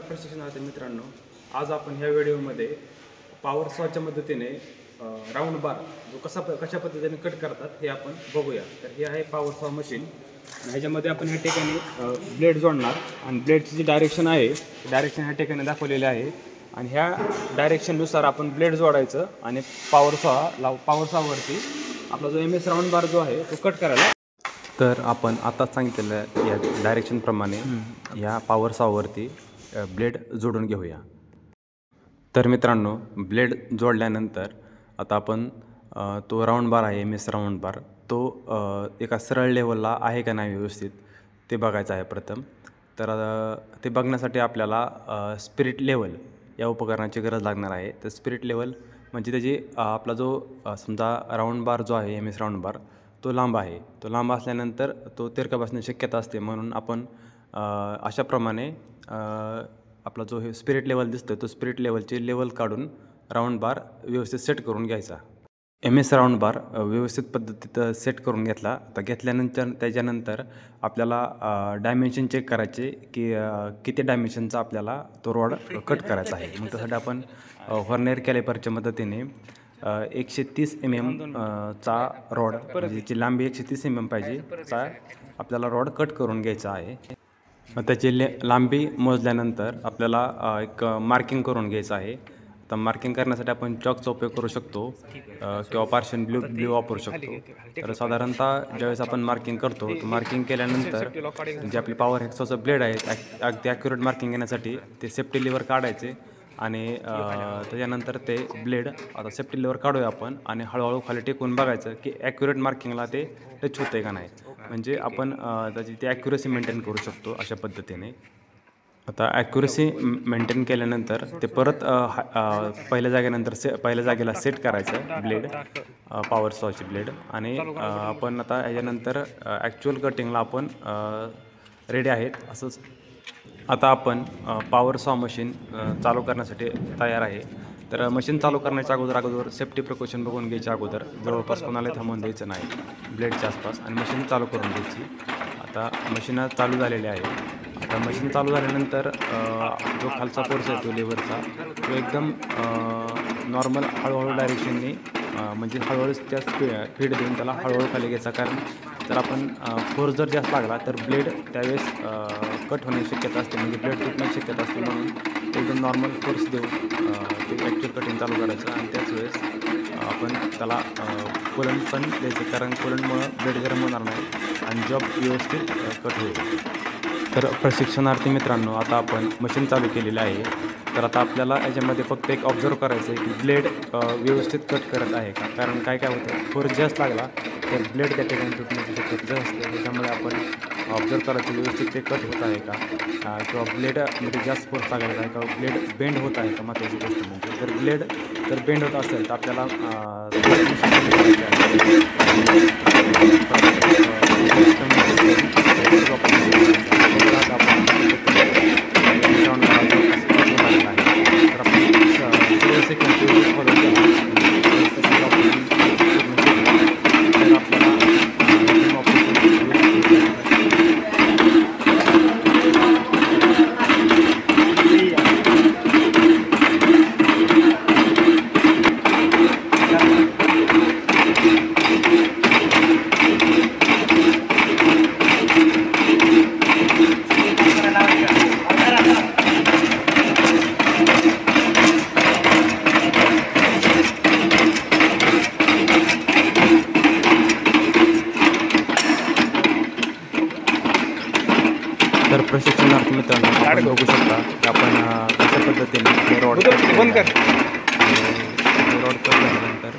प्रशिक्षणार्थी मित्रांनो, आज आपण ह्या व्हिडिओमध्ये पॉवर सॉच्या मदतीने राऊंड बार जो कशा पद्धतीने कट करतात हे आपण बघूया। तर हे आहे पॉवर सॉ मशीन। ह्याच्यामध्ये आपण ह्या ठिकाणी ब्लेड जोडणार आणि ब्लेडची जी डायरेक्शन आहे डायरेक्शन ह्या ठिकाणी दाखवलेली आहे आणि ह्या डायरेक्शननुसार आपण ब्लेड जोडायचं आणि पॉवर सॉवरती आपला जो MS राऊंड बार जो आहे तो कट करायला। तर आपण आताच सांगितलेलं या डायरेक्शनप्रमाणे या पॉवर सॉवरती ब्लेड जोडून घेऊया। तर मित्रांनो, ब्लेड जोडल्यानंतर आता आपण तो राऊंड बार आहे MS राऊंड बार तो एका सरळ लेवलला आहे का नाही व्यवस्थित ते बघायचं आहे प्रथम। तर ते बघण्यासाठी आपल्याला स्पिरिट लेवल या उपकरणाची गरज लागणार आहे। तर स्पिरिट लेवल म्हणजे त्याची आपला जो समजा राऊंड बार जो आहे MS राऊंड बार तो लांब आहे, तो लांब असल्यानंतर तो तिरका बसण्याची शक्यता असते, म्हणून आपण अशाप्रमाणे आपला जो हे स्पिरिट लेवल दिसतो तो स्पिरिट लेवलची लेवल काढून राऊंड बार व्यवस्थित सेट करून घ्यायचा। MS राऊंड बार व्यवस्थित पद्धतीत सेट करून घेतला तर घेतल्यानंतर त्याच्यानंतर आपल्याला डायमेन्शन चेक करायचे की किती डायमेन्शनचा आपल्याला तो रॉड कट करायचा आहे। मग त्यासाठी आपण व्हर्नियर कॅलिपरच्या मदतीने 130 mm चा रॉड म्हणजे त्याची लांबी 130 mm पाहिजे चा आपल्याला रॉड कट करून घ्यायचा आहे। त्याची लांबी मोजल्यानंतर आपल्याला एक मार्किंग करून घ्यायचं आहे। तर मार्किंग करण्यासाठी आपण चॉकचा उपयोग करू शकतो किंवा पार्शियन ब्ल्यू वापरू शकतो। तर साधारणतः ज्यावेळेस आपण मार्किंग करतो तर मार्किंग केल्यानंतर जे आपली पॉवर हेक्सॉचं ब्लेड आहे अगदी ॲक्युरेट मार्किंग घेण्यासाठी ते सेफ्टी लिव्हर काढायचे आणि त्याच्यानंतर ते ब्लेड आता सेफ्टी लिव्हर काढूया आपण आणि हळूहळू खाली टेकून बघायचं की ॲक्युरेट मार्किंगला ते टच होतं आहे का नाही, म्हणजे आपण त्याची ती ॲक्युरेसी मेंटेन करू शकतो अशा पद्धतीने। आता ॲक्युरेसी मेंटेन केल्यानंतर ते परत पहिल्या जागेला सेट करायचं ब्लेड पॉवर सॉची ब्लेड आणि आपण आता याच्यानंतर ॲक्च्युअल कटिंगला आपण रेडी आहेत असंच। आता आपण पॉवर सॉ मशीन चालू करण्यासाठी तयार आहे। तर मशीन चालू करण्याच्या अगोदर सेफ्टी प्रिकॉशन बघून घ्यायच्या अगोदर जवळपास कोणाला थांबवून द्यायचं नाही ब्लेडच्या आसपास आणि मशीन चालू करून घ्यायची। आता मशीन चालू झालेली आहे। आता मशीन चालू झाल्यानंतर जो खालचा फोर्स आहे तो लेव्हरचा तो एकदम नॉर्मल हळूहळू डायरेक्शनने म्हणजे हळूहळू जास्त फीड देऊन त्याला हळूहळू खाली घ्यायचा, कारण जर आपण फोर्स जर जास्त लागला तर ब्लेड त्यावेळेस कट होण्याची शक्यता असते, म्हणजे ब्लेड तुटण्याची शक्यता असते, म्हणून एकदम नॉर्मल फोर्स देऊन ते ॲक्च्युअल कटिंग चालू करायचं आणि त्याच वेळेस आपण त्याला कुलंट पण द्यायचं, कारण कुलंटमुळं ब्लेड गरम होणार नाही आणि जॉब व्यवस्थित कट होईल। तर प्रशिक्षणार्थी मित्रांनो, आता आपण मशीन चालू केलेलं आहे। तर आता आपल्याला याच्यामध्ये फक्त एक ऑब्झर्व करायचं आहे की ब्लेड व्यवस्थित कट करत आहे का, कारण काय होतं फोर्स जास्त लागला तर ब्लेड त्या ठिकाणी तुटण्याची शक्यता जास्त असते, त्याच्यामुळे आपण ऑब्झर्व करायचं व्यवस्थित ते कट होत आहे का किंवा ब्लेडमध्ये जास्त फोर्स लागला आहे का, ब्लेड बेंड होत आहे का। महत्त्वाची गोष्ट म्हणजे जर ब्लेड बेंड होत असेल तर आपल्याला तर प्रशिक्षणार्थी मित्रांनो, आपण बघू शकता की आपण कशा पद्धतीने रॉड कट झाल्यानंतर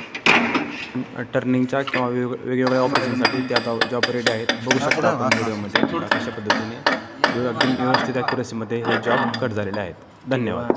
टर्निंगच्या किंवा वेगवेगळ्या ऑपरेशनसाठी ते आता जॉब रेडी आहेत। बघू शकता आपण व्हिडिओमध्ये कशा पद्धतीने अगदी व्यवस्थित ॲक्युरेसीमध्ये हे जॉब कट झालेले आहेत। धन्यवाद।